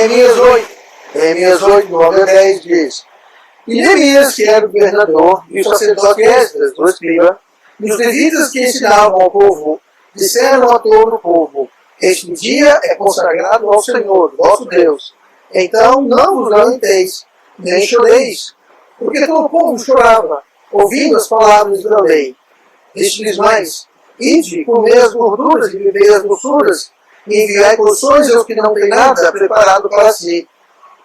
Neemias 8, 9 a 10 diz: E Neemias, que era o governador, e o sacerdote Esdras, o escriba, e os levitas que ensinavam ao povo, disseram a todo o povo: Este dia é consagrado ao Senhor, vosso Deus. Então não vos lamenteis, nem choreis, porque todo o povo chorava, ouvindo as palavras da lei. Disse-lhes mais: Ide, comei as gorduras e bebei as doçuras, e enviai porções aos que não têm nada preparado para si,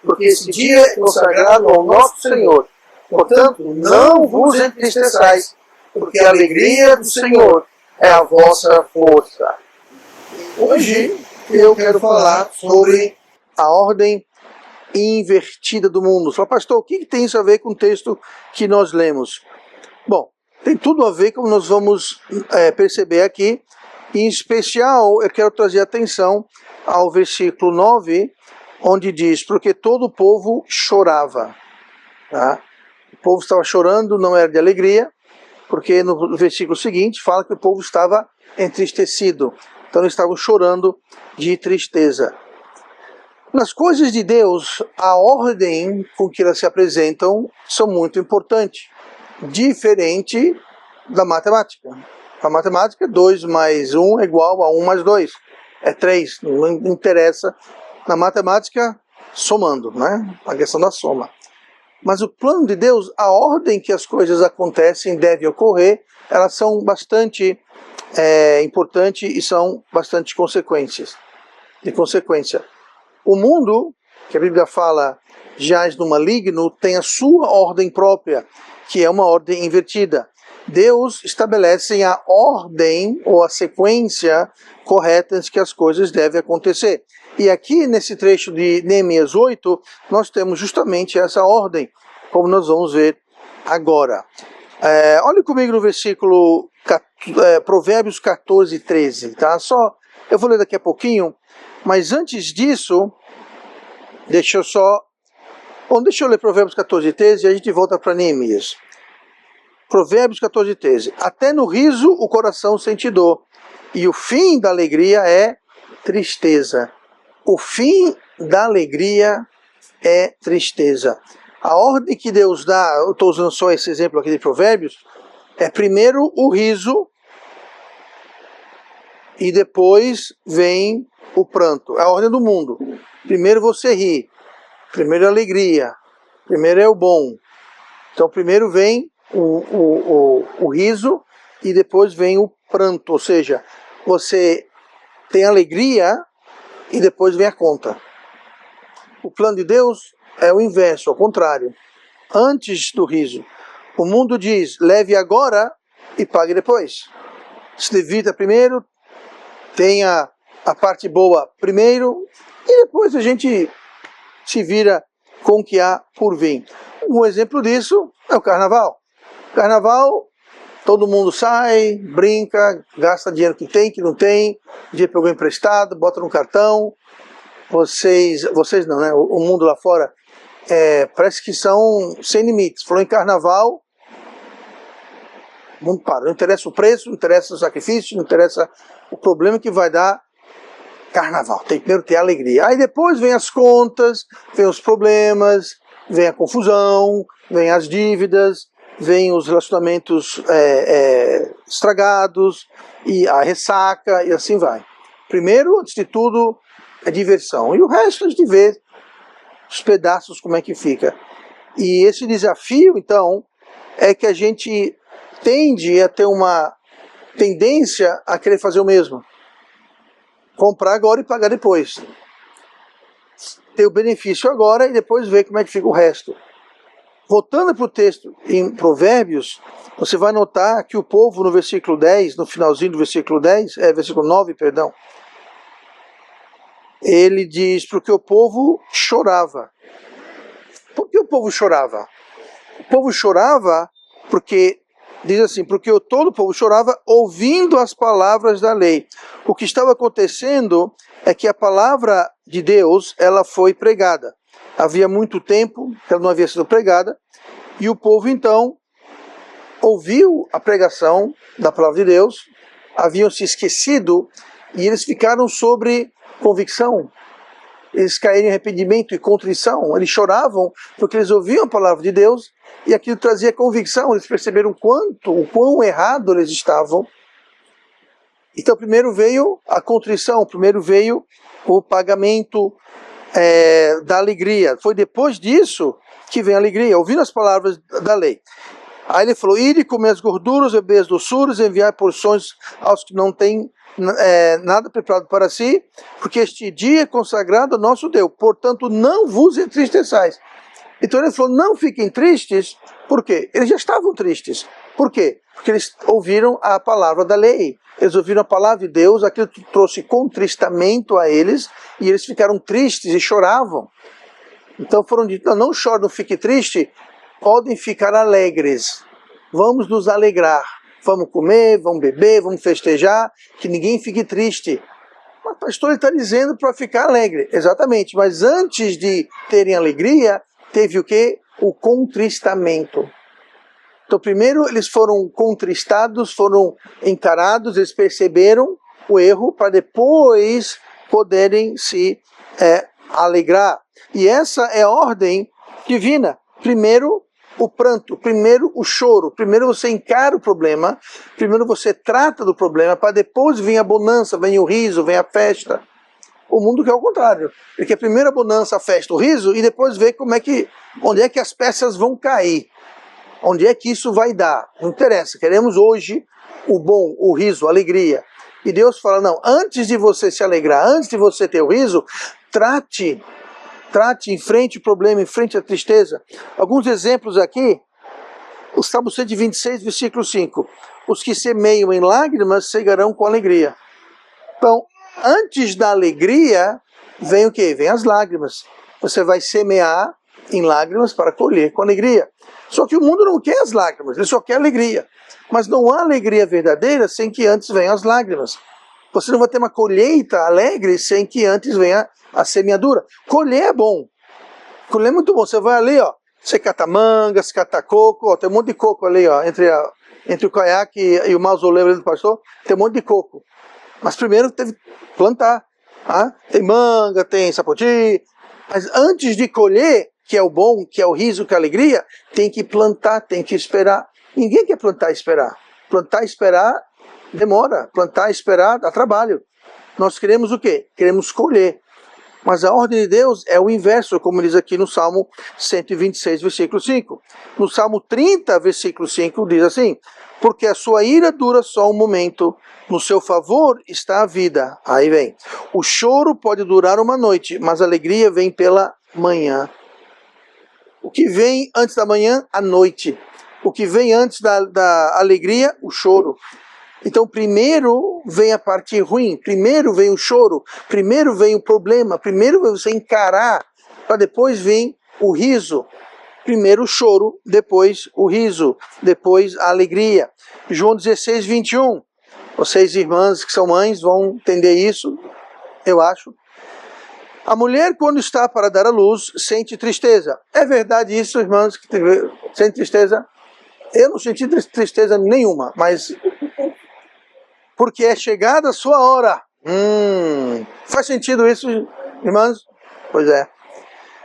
porque esse dia é consagrado ao nosso Senhor. Portanto, não vos entristeçais, porque a alegria do Senhor é a vossa força. Hoje eu quero falar sobre a ordem invertida do mundo. Só, pastor, o que tem isso a ver com o texto que nós lemos? Bom, tem tudo a ver, como nós vamos perceber aqui. Em especial, eu quero trazer atenção ao versículo 9, onde diz: porque todo o povo chorava. Tá? O povo estava chorando, não era de alegria, porque no versículo seguinte fala que o povo estava entristecido. Então eles estavam chorando de tristeza. Nas coisas de Deus, a ordem com que elas se apresentam são muito importantes, diferente da matemática. A matemática, 2 mais 1 é igual a 1 mais 2, é 3, não interessa. Na matemática, somando, né? A questão da soma. Mas o plano de Deus, a ordem que as coisas acontecem, devem ocorrer, elas são bastante importantes e são bastante de consequência. O mundo, que a Bíblia fala, jaz no maligno, tem a sua ordem própria, que é uma ordem invertida. Deus estabelece a ordem ou a sequência correta em que as coisas devem acontecer. E aqui, nesse trecho de Neemias 8, nós temos justamente essa ordem, como nós vamos ver agora. Olhe comigo no versículo Provérbios 14, 13. Tá? Eu vou ler daqui a pouquinho, mas antes disso, deixa eu ler Provérbios 14, 13 e a gente volta para Neemias. Provérbios 14, 13. Até no riso o coração sente dor, e o fim da alegria é tristeza. O fim da alegria é tristeza. A ordem que Deus dá, eu estou usando só esse exemplo aqui de Provérbios, é primeiro o riso e depois vem o pranto. É a ordem do mundo. Primeiro você ri, primeiro a alegria, primeiro é o bom. Então primeiro vem o riso e depois vem o pranto, ou seja, você tem alegria e depois vem a conta. O plano de Deus é o inverso, ao contrário. Antes do riso, o mundo diz: leve agora e pague depois. Se divirta primeiro, tenha a parte boa primeiro e depois a gente se vira com o que há por vir. Um exemplo disso é o carnaval. Carnaval, todo mundo sai, brinca, gasta dinheiro que tem, que não tem, dinheiro pegou emprestado, bota no cartão. Vocês não, né? O mundo lá fora parece que são sem limites. Falou em carnaval, o mundo para. Não interessa o preço, não interessa o sacrifício, não interessa o problema que vai dar carnaval. Tem primeiro ter alegria. Aí depois vem as contas, vem os problemas, vem a confusão, vem as dívidas, vem os relacionamentos estragados, e a ressaca, e assim vai. Primeiro, antes de tudo, é diversão. E o resto a gente vê os pedaços como é que fica. E esse desafio, então, é que a gente tende a ter uma tendência a querer fazer o mesmo. Comprar agora e pagar depois. Ter o benefício agora e depois ver como é que fica o resto. Voltando para o texto em Provérbios, você vai notar que o povo no versículo 10, no finalzinho do versículo 10, versículo 9, perdão, ele diz: porque o povo chorava. Por que o povo chorava? O povo chorava porque, diz assim, porque todo o povo chorava ouvindo as palavras da lei. O que estava acontecendo é que a palavra de Deus, ela foi pregada. Havia muito tempo que ela não havia sido pregada, e o povo então ouviu a pregação da palavra de Deus, haviam se esquecido, e eles ficaram sobre convicção. eles caíram em arrependimento e contrição, eles choravam porque eles ouviam a palavra de Deus e aquilo trazia convicção, eles perceberam o quão errado eles estavam. Então primeiro veio a contrição, primeiro veio o pagamento da alegria. Foi depois disso que vem a alegria, ouvindo as palavras da lei. Aí ele falou, ide comer as gorduras, beber as doçuras, enviar porções aos que não têm nada preparado para si, porque este dia é consagrado ao nosso Deus, portanto não vos entristeçais. Então ele falou, não fiquem tristes, por quê? Eles já estavam tristes. Por quê? Porque eles ouviram a palavra da lei, eles ouviram a palavra de Deus, aquilo trouxe contristamento a eles, e eles ficaram tristes e choravam. Então foram dito, não chore, não fique triste, podem ficar alegres, vamos nos alegrar, vamos comer, vamos beber, vamos festejar, que ninguém fique triste. Mas pastor, ele está dizendo para ficar alegre, exatamente, mas antes de terem alegria, teve o quê? O contristamento. Então primeiro eles foram contristados, foram encarados, eles perceberam o erro, para depois poderem se alegrar. E essa é a ordem divina. Primeiro o pranto, primeiro o choro, primeiro você encara o problema, primeiro você trata do problema, para depois vir a bonança, vem o riso, vem a festa. O mundo quer o contrário, ele quer primeiro a bonança, a festa, o riso, e depois ver onde é que as peças vão cair, onde é que isso vai dar. Não interessa, queremos hoje o bom, o riso, a alegria. E Deus fala, não, antes de você se alegrar, antes de você ter o riso, trate, enfrente o problema, enfrente a tristeza. Alguns exemplos aqui, o Salmo 126, versículo 5. Os que semeiam em lágrimas cegarão com alegria. Então, antes da alegria, vem o quê? Vem as lágrimas. Você vai semear em lágrimas para colher com alegria. Só que o mundo não quer as lágrimas, ele só quer alegria. Mas não há alegria verdadeira sem que antes venham as lágrimas. Você não vai ter uma colheita alegre sem que antes venha a semeadura. Colher é bom. Colher é muito bom. Você vai ali, ó, você cata manga, você cata coco, ó, tem um monte de coco ali, ó, entre o caiaque e o mausoléu do pastor, tem um monte de coco. Mas primeiro teve que plantar. Tá? Tem manga, tem sapoti. Mas antes de colher, que é o bom, que é o riso, que é a alegria, tem que plantar, tem que esperar. Ninguém quer plantar e esperar. Plantar e esperar demora. Plantar e esperar dá trabalho. Nós queremos o quê? Queremos colher. Mas a ordem de Deus é o inverso, como diz aqui no Salmo 126, versículo 5. No Salmo 30, versículo 5, diz assim, porque a sua ira dura só um momento, no seu favor está a vida. Aí vem, o choro pode durar uma noite, mas a alegria vem pela manhã. O que vem antes da manhã? A noite. O que vem antes da alegria? O choro. Então primeiro vem a parte ruim, primeiro vem o choro, primeiro vem o problema, primeiro você encarar, para depois vir o riso. Primeiro o choro, depois o riso, depois a alegria. João 16, 21. Vocês irmãs que são mães vão entender isso, eu acho. A mulher, quando está para dar à luz, sente tristeza. É verdade isso, irmãs, que sente tristeza? Eu não senti tristeza nenhuma, mas porque é chegada a sua hora. Faz sentido isso, irmãs? Pois é.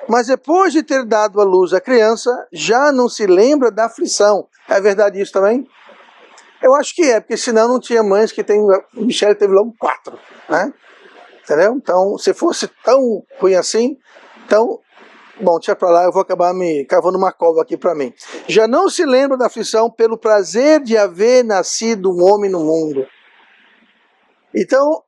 Mas depois de ter dado à luz a criança, já não se lembra da aflição. É verdade isso também? Eu acho que é, porque senão não tinha mães que tem... Michele teve logo 4, né? Entendeu? Então, se fosse tão ruim assim, então... Bom, deixa pra lá, eu vou acabar me cavando uma cova aqui para mim. Já não se lembra da aflição pelo prazer de haver nascido um homem no mundo. Então,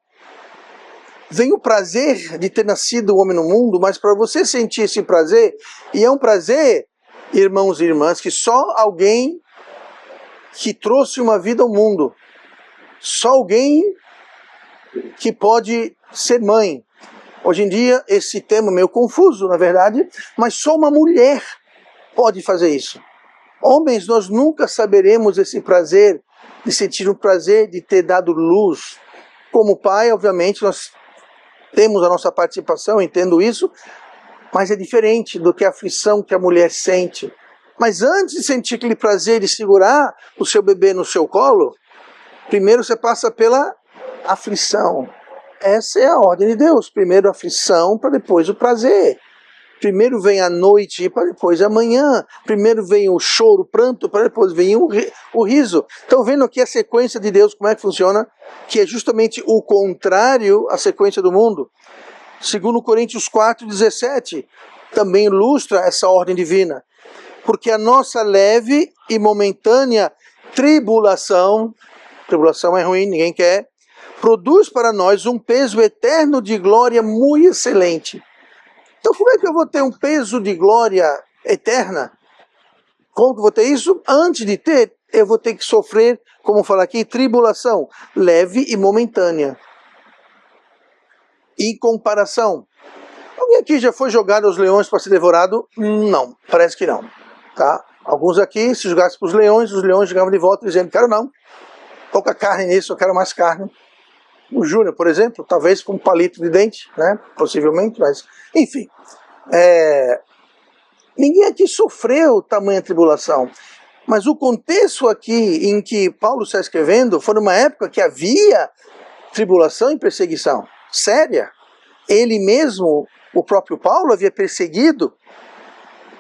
vem o prazer de ter nascido um homem no mundo, mas para você sentir esse prazer, e é um prazer, irmãos e irmãs, que só alguém que trouxe uma vida ao mundo, só alguém que pode ser mãe. Hoje em dia, esse tema é meio confuso, na verdade, mas só uma mulher pode fazer isso. Homens, nós nunca saberemos esse prazer, de sentir o prazer de ter dado luz. Como pai, obviamente, nós temos a nossa participação, entendo isso, mas é diferente do que a aflição que a mulher sente. Mas antes de sentir aquele prazer de segurar o seu bebê no seu colo, primeiro você passa pela aflição. Essa é a ordem de Deus. Primeiro a aflição, para depois o prazer. Primeiro vem a noite, para depois a manhã. Primeiro vem o choro, o pranto, para depois vem o riso. Estão vendo aqui a sequência de Deus, como é que funciona? Que é justamente o contrário à sequência do mundo. Segundo Coríntios 4:17, também ilustra essa ordem divina. Porque a nossa leve e momentânea tribulação é ruim, ninguém quer, produz para nós um peso eterno de glória muito excelente. Então como é que eu vou ter um peso de glória eterna? Como que eu vou ter isso? Antes de ter, eu vou ter que sofrer, como fala aqui, tribulação leve e momentânea. Em comparação, alguém aqui já foi jogado aos leões para ser devorado? Não, parece que não. Tá? Alguns aqui, se jogassem para os leões jogavam de volta dizendo, quero não, pouca carne nisso, eu quero mais carne. O Júnior, por exemplo, talvez com um palito de dente, né? Possivelmente, mas enfim. Ninguém aqui sofreu tamanha tribulação. Mas o contexto aqui em que Paulo está escrevendo foi numa época que havia tribulação e perseguição séria. Ele mesmo, o próprio Paulo, havia perseguido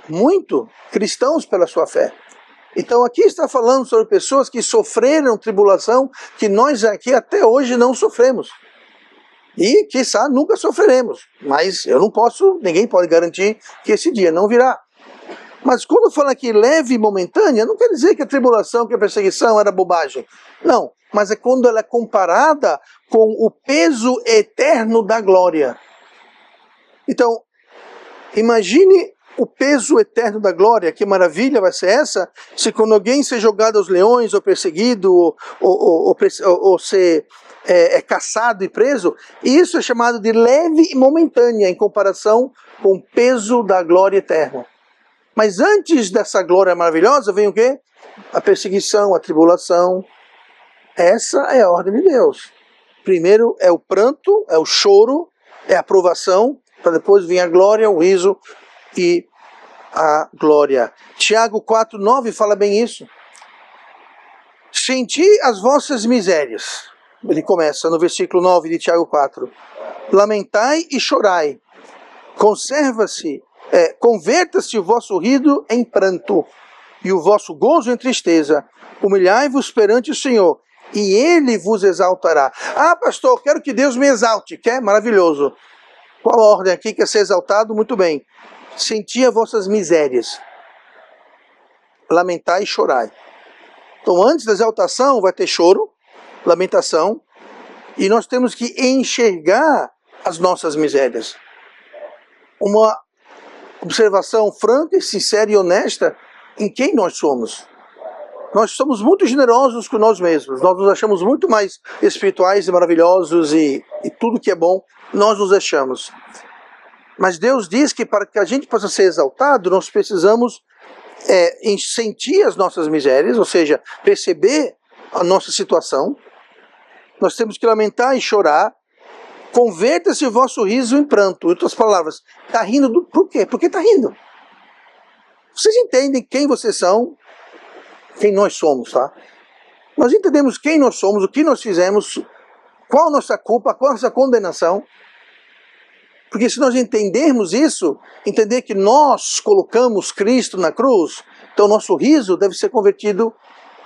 muito cristãos pela sua fé. Então aqui está falando sobre pessoas que sofreram tribulação que nós aqui até hoje não sofremos. E, quiçá, nunca sofreremos. Mas eu não posso, ninguém pode garantir que esse dia não virá. Mas quando fala aqui leve e momentânea, não quer dizer que a tribulação, que a perseguição era bobagem. Não, mas é quando ela é comparada com o peso eterno da glória. Então, imagine o peso eterno da glória, que maravilha vai ser essa, se quando alguém ser jogado aos leões, ou perseguido, ou ser caçado e preso, isso é chamado de leve e momentânea, em comparação com o peso da glória eterna. Mas antes dessa glória maravilhosa, vem o quê? A perseguição, a tribulação. Essa é a ordem de Deus. Primeiro é o pranto, é o choro, é a provação, para depois vir a glória, o riso e a glória. Tiago 4:9 fala bem isso. Senti as vossas misérias. Ele começa no versículo 9 de Tiago 4. Lamentai e chorai. Converta-se o vosso riso em pranto e o vosso gozo em tristeza. Humilhai-vos perante o Senhor e Ele vos exaltará. Ah, pastor, quero que Deus me exalte. Quer? Maravilhoso. Qual a ordem aqui? Quer ser exaltado? Muito bem. Senti as vossas misérias. Lamentai e chorai. Então, antes da exaltação, vai ter choro, lamentação, e nós temos que enxergar as nossas misérias. Uma observação franca, sincera e honesta em quem nós somos. Nós somos muito generosos com nós mesmos. Nós nos achamos muito mais espirituais e maravilhosos e tudo que é bom, nós nos achamos. Mas Deus diz que para que a gente possa ser exaltado, nós precisamos sentir as nossas misérias, ou seja, perceber a nossa situação. Nós temos que lamentar e chorar. Converta-se o vosso riso em pranto. Em outras palavras, está rindo por quê? Por que está rindo? Vocês entendem quem vocês são, quem nós somos, tá? Nós entendemos quem nós somos, o que nós fizemos, qual a nossa culpa, qual a nossa condenação. Porque se nós entendermos isso, entender que nós colocamos Cristo na cruz, então nosso riso deve ser convertido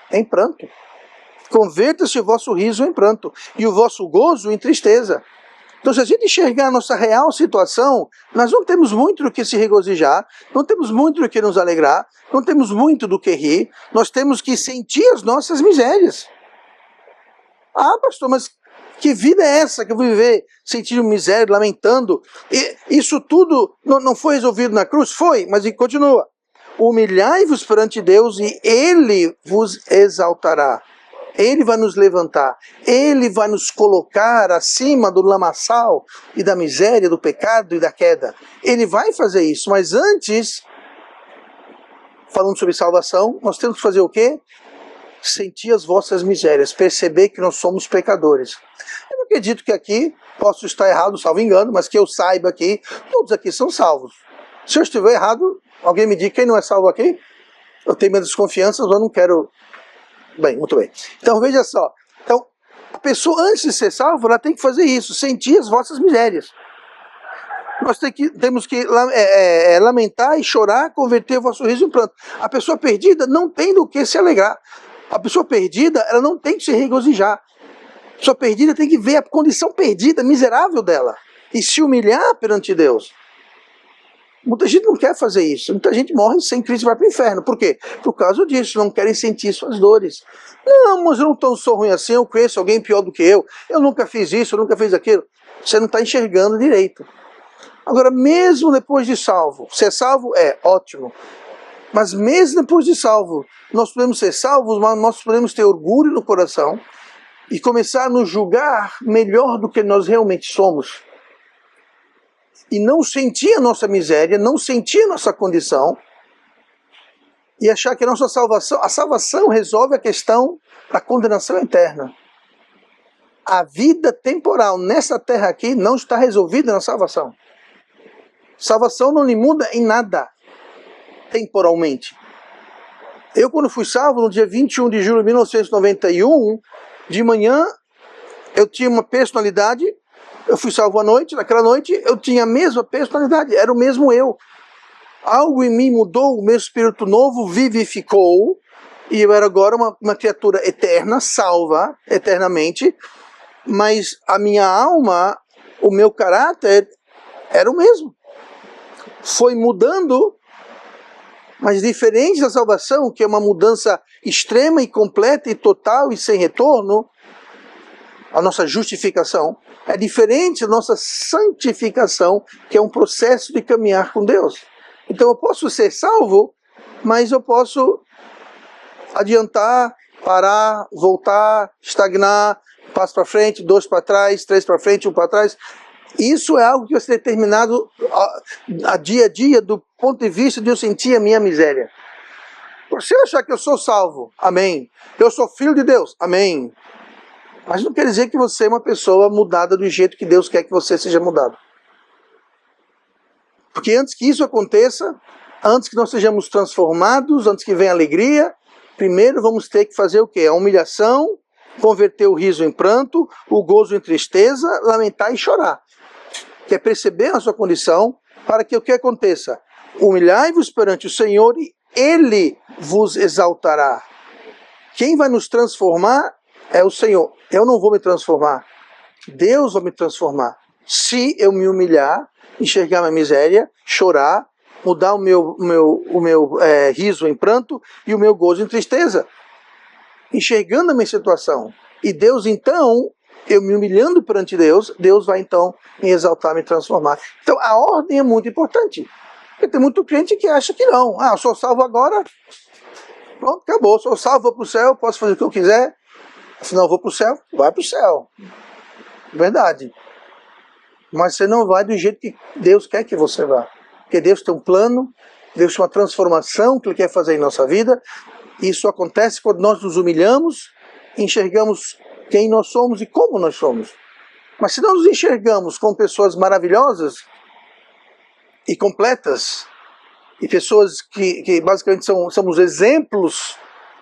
em pranto. Converta-se o vosso riso em pranto e o vosso gozo em tristeza. Então, se a gente enxergar a nossa real situação, nós não temos muito do que se regozijar, não temos muito do que nos alegrar, não temos muito do que rir, nós temos que sentir as nossas misérias. Ah, pastor, mas que vida é essa que eu vou viver sentindo miséria, lamentando? E isso tudo não foi resolvido na cruz? Foi, mas continua. Humilhai-vos perante Deus e Ele vos exaltará. Ele vai nos levantar, Ele vai nos colocar acima do lamaçal e da miséria, do pecado e da queda. Ele vai fazer isso, mas antes, falando sobre salvação, nós temos que fazer o quê? Sentir as vossas misérias, perceber que nós somos pecadores. Eu não acredito que aqui, posso estar errado, salvo engano, mas que eu saiba aqui, todos aqui são salvos. Se eu estiver errado, alguém me diga quem não é salvo aqui? Eu tenho minhas desconfianças, eu não quero... Bem, muito bem. Então veja só. Então, A pessoa, antes de ser salva, ela tem que fazer isso, sentir as vossas misérias. Nós temos que lamentar e chorar, converter o vosso riso em pranto. A pessoa perdida não tem do que se alegrar. A pessoa perdida, ela não tem que se regozijar. A pessoa perdida tem que ver a condição perdida, miserável dela, e se humilhar perante Deus. Muita gente não quer fazer isso. Muita gente morre sem Cristo e vai para o inferno. Por quê? Por causa disso, não querem sentir suas dores. Não, mas eu não sou ruim assim, eu conheço alguém pior do que eu nunca fiz isso, eu nunca fiz aquilo. Você não está enxergando direito. Agora, mesmo depois de salvo, ser salvo é ótimo, mas mesmo depois de salvo, nós podemos ser salvos, mas nós podemos ter orgulho no coração e começar a nos julgar melhor do que nós realmente somos. E não sentir a nossa miséria, não sentir a nossa condição, e achar que a salvação resolve a questão da condenação eterna. A vida temporal nessa terra aqui não está resolvida na salvação. Salvação não lhe muda em nada, temporalmente. Eu, quando fui salvo, no dia 21 de julho de 1991, de manhã, eu tinha uma personalidade, eu fui salvo à noite, naquela noite eu tinha a mesma personalidade, era o mesmo eu. Algo em mim mudou, o meu espírito novo vivificou, e eu era agora uma criatura eterna, salva eternamente, mas a minha alma, o meu caráter, era o mesmo. Foi mudando, mas diferente da salvação, que é uma mudança extrema e completa e total e sem retorno, a nossa justificação, é diferente da nossa santificação, que é um processo de caminhar com Deus. Então eu posso ser salvo, mas eu posso adiantar, parar, voltar, estagnar, passo para frente, 2 para trás, 3 para frente, 1 para trás. Isso é algo que vai ser determinado a dia a dia do ponto de vista de eu sentir a minha miséria. Se eu achar que eu sou salvo, amém. Eu sou filho de Deus, amém. Mas não quer dizer que você é uma pessoa mudada do jeito que Deus quer que você seja mudado. Porque antes que isso aconteça, antes que nós sejamos transformados, antes que venha a alegria, primeiro vamos ter que fazer o quê? A humilhação, converter o riso em pranto, o gozo em tristeza, lamentar e chorar. Que é perceber a sua condição, para que o que aconteça? Humilhai-vos perante o Senhor e Ele vos exaltará. Quem vai nos transformar é o Senhor. Eu não vou me transformar. Deus vai me transformar. Se eu me humilhar, enxergar minha miséria, chorar, mudar o meu riso em pranto e o meu gozo em tristeza. Enxergando a minha situação. E Deus então, eu me humilhando perante Deus, Deus vai então me exaltar, me transformar. Então a ordem é muito importante. Porque tem muito crente que acha que não. Eu sou salvo agora, pronto, acabou. Sou salvo, vou para o céu, posso fazer o que eu quiser. Afinal, eu vou para o céu, vai para o céu. Verdade. Mas você não vai do jeito que Deus quer que você vá. Porque Deus tem um plano, Deus tem uma transformação que Ele quer fazer em nossa vida. Isso acontece quando nós nos humilhamos, enxergamos quem nós somos e como nós somos. Mas se não nos enxergamos como pessoas maravilhosas e completas, e pessoas que basicamente somos exemplos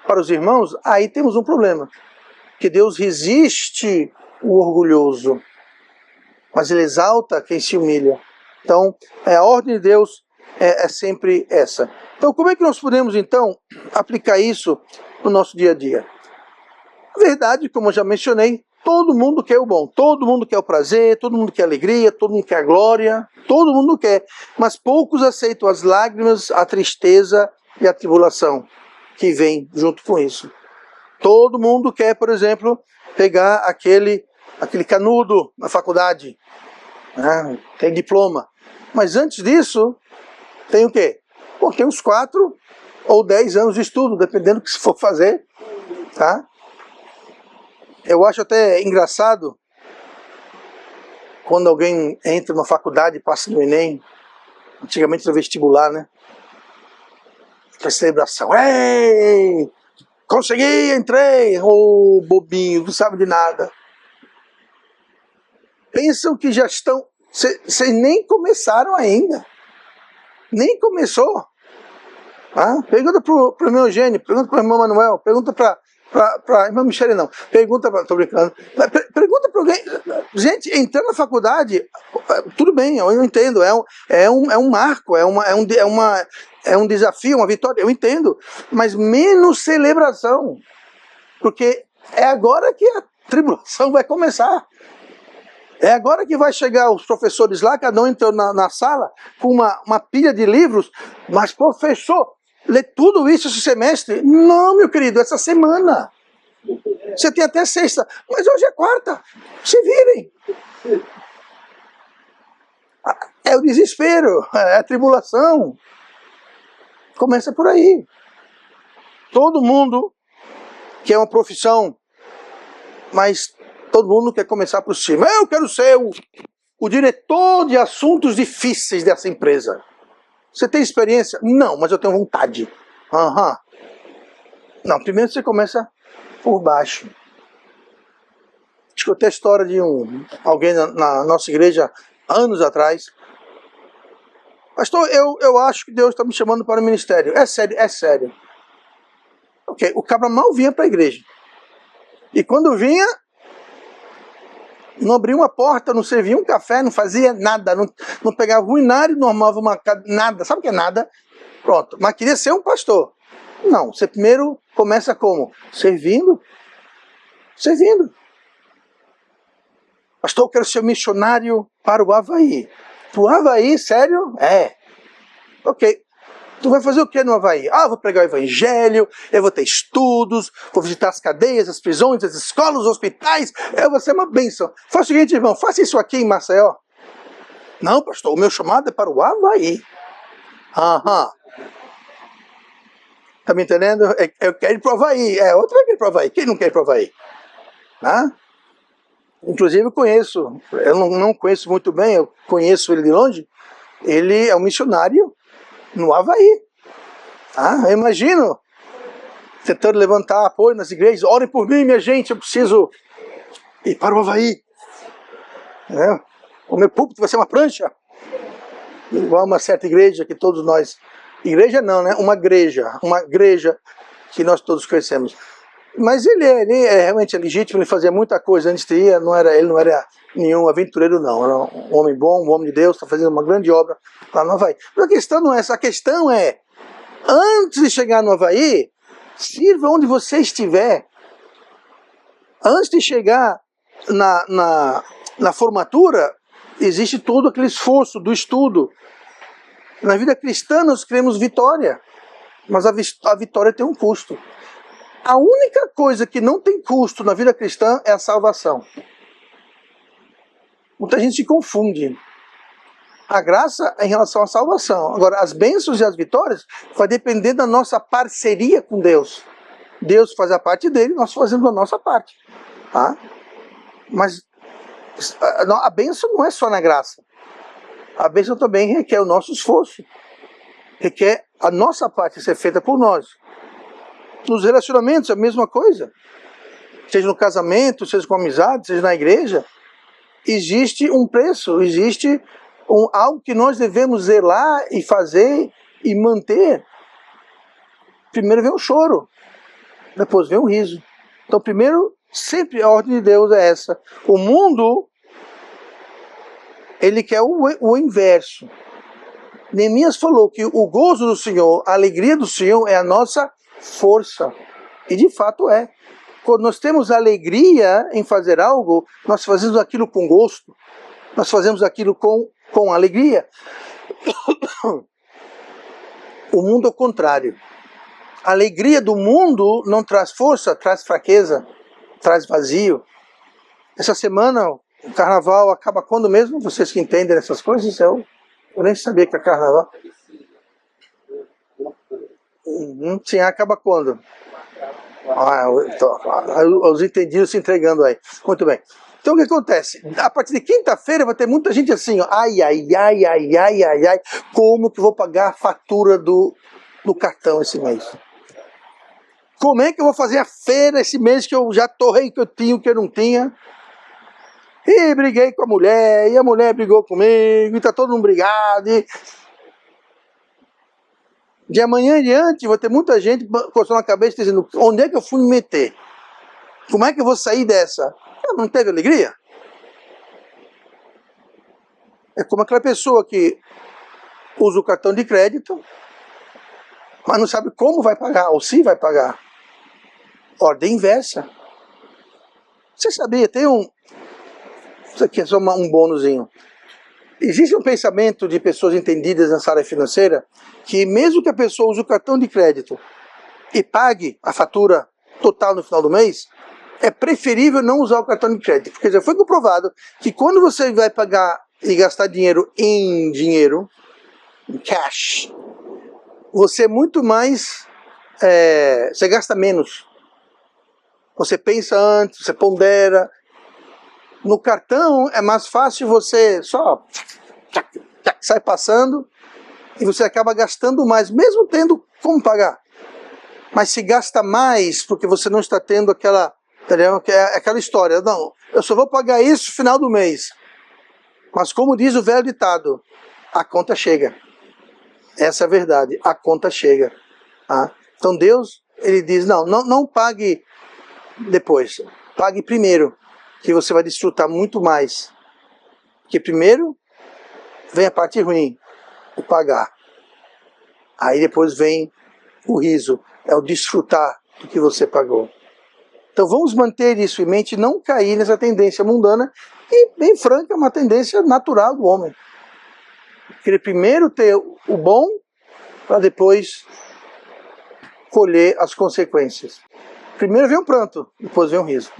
para os irmãos, aí temos um problema. Que Deus resiste o orgulhoso, mas Ele exalta quem se humilha. Então, a ordem de Deus é sempre essa. Então, como é que nós podemos, então, aplicar isso no nosso dia a dia? A verdade, como eu já mencionei, todo mundo quer o bom, todo mundo quer o prazer, todo mundo quer a alegria, todo mundo quer a glória, todo mundo quer, mas poucos aceitam as lágrimas, a tristeza e a tribulação que vem junto com isso. Todo mundo quer, por exemplo, pegar aquele canudo na faculdade, né? Tem diploma, mas antes disso, tem o quê? Bom, tem uns 4 ou 10 anos de estudo, dependendo do que se for fazer, tá? Eu acho até engraçado quando alguém entra numa faculdade e passa no Enem, antigamente no vestibular, né? Aquela celebração, ei, consegui, entrei, ô bobinho, não sabe de nada. Pensam que já estão, vocês nem começaram ainda, nem começou. Ah, pergunta para o meu Eugênio, pergunta para o irmão Manuel, pergunta para para irmã Michele, não. Pergunta para... Tô brincando. Pergunta para alguém. Gente, entrando na faculdade, tudo bem, eu entendo. É um marco, é um desafio, uma vitória. Eu entendo. Mas menos celebração. Porque é agora que a tribulação vai começar. É agora que vai chegar os professores lá, cada um entrou na sala com uma pilha de livros. Mas, professor, lê tudo isso esse semestre? Não, meu querido, essa semana. Você tem até sexta, mas hoje é quarta. Se virem. É o desespero, é a tribulação. Começa por aí. Todo mundo quer uma profissão, mas todo mundo quer começar por cima. Eu quero ser o diretor de assuntos difíceis dessa empresa. Você tem experiência? Não, mas eu tenho vontade. Aham. Não, primeiro você começa por baixo. Escutei a história de alguém na nossa igreja anos atrás. Pastor, eu acho que Deus está me chamando para o ministério. É sério, é sério. Ok, o cabra mal vinha para a igreja. E quando vinha, não abria uma porta, não servia um café, não fazia nada, não pegava um inário, não armava nada. Sabe o que é nada? Pronto, mas queria ser um pastor. Não, você primeiro começa como? Servindo. Servindo. Pastor, eu quero ser missionário para o Havaí. Para o Havaí, sério? É. Ok. Tu vai fazer o que no Havaí? Ah, eu vou pregar o evangelho, eu vou ter estudos, vou visitar as cadeias, as prisões, as escolas, os hospitais, eu vou ser uma bênção. Faça o seguinte, irmão, faça isso aqui em Maceió. Não, pastor, o meu chamado é para o Havaí. Aham. Tá me entendendo? Eu quero ir para o Havaí. Outro vai querer ir para o Havaí. Quem não quer ir para o Havaí? Ah? Inclusive eu conheço, eu não conheço muito bem, eu conheço ele de longe. Ele é um missionário no Havaí. Eu imagino tentando levantar apoio nas igrejas. Orem por mim, minha gente, eu preciso ir para o Havaí. O meu púlpito vai ser uma prancha. Igual uma certa igreja que todos nós... Igreja não, né? Uma igreja que nós todos conhecemos. Mas ele é realmente legítimo, ele fazia muita coisa antes de ir, ele não era nenhum aventureiro não, era um homem bom, um homem de Deus, está fazendo uma grande obra lá no Havaí. Mas a questão não é essa, a questão é, antes de chegar no Havaí, sirva onde você estiver. Antes de chegar na formatura, existe todo aquele esforço do estudo. Na vida cristã nós queremos vitória, mas a vitória tem um custo. A única coisa que não tem custo na vida cristã é a salvação. Muita gente se confunde. A graça é em relação à salvação. Agora, as bênçãos e as vitórias vai depender da nossa parceria com Deus. Deus faz a parte dele, nós fazemos a nossa parte. Tá? Mas a bênção não é só na graça. A bênção também requer o nosso esforço. Requer a nossa parte ser feita por nós. Nos relacionamentos, a mesma coisa. Seja no casamento, seja com amizade, seja na igreja. Existe um preço, existe algo que nós devemos zelar e fazer e manter. Primeiro vem o choro, depois vem o riso. Então, primeiro, sempre a ordem de Deus é essa. O mundo, ele quer o inverso. Neemias falou que o gozo do Senhor, a alegria do Senhor é a nossa força. E de fato é. Quando nós temos alegria em fazer algo, nós fazemos aquilo com gosto. Nós fazemos aquilo com alegria. O mundo é o contrário. A alegria do mundo não traz força, traz fraqueza, traz vazio. Essa semana o carnaval acaba quando mesmo? Vocês que entendem essas coisas, eu nem sabia que é carnaval. Sim, acaba quando? Os entendidos se entregando aí. Muito bem. Então o que acontece? A partir de quinta-feira vai ter muita gente assim, ó, ai, como que eu vou pagar a fatura do cartão esse mês? Como é que eu vou fazer a feira esse mês que eu já torrei que eu tinha, que eu não tinha? E briguei com a mulher, e a mulher brigou comigo, e tá todo mundo brigado. De amanhã em diante vai ter muita gente coçando a cabeça dizendo, onde é que eu fui me meter? Como é que eu vou sair dessa? Não teve alegria? É como aquela pessoa que usa o cartão de crédito, mas não sabe como vai pagar, ou se vai pagar. Ordem inversa. Você sabia, tem isso aqui é só um bônusinho. Existe um pensamento de pessoas entendidas nessa área financeira, que mesmo que a pessoa use o cartão de crédito e pague a fatura total no final do mês, é preferível não usar o cartão de crédito. Porque já foi comprovado que quando você vai pagar e gastar dinheiro, em cash, você é muito mais, você gasta menos. Você pensa antes, você pondera. No cartão é mais fácil, você só sai passando e você acaba gastando mais, mesmo tendo como pagar. Mas se gasta mais porque você não está tendo aquela história. Não, eu só vou pagar isso no final do mês. Mas como diz o velho ditado, a conta chega. Essa é a verdade, a conta chega. Tá? Então Deus, ele diz, não pague depois, pague primeiro, que você vai desfrutar muito mais. Porque primeiro vem a parte ruim, o pagar. Aí depois vem o riso, é o desfrutar do que você pagou. Então vamos manter isso em mente e não cair nessa tendência mundana, e bem franca, é uma tendência natural do homem. Querer primeiro ter o bom, para depois colher as consequências. Primeiro vem o pranto, depois vem o riso.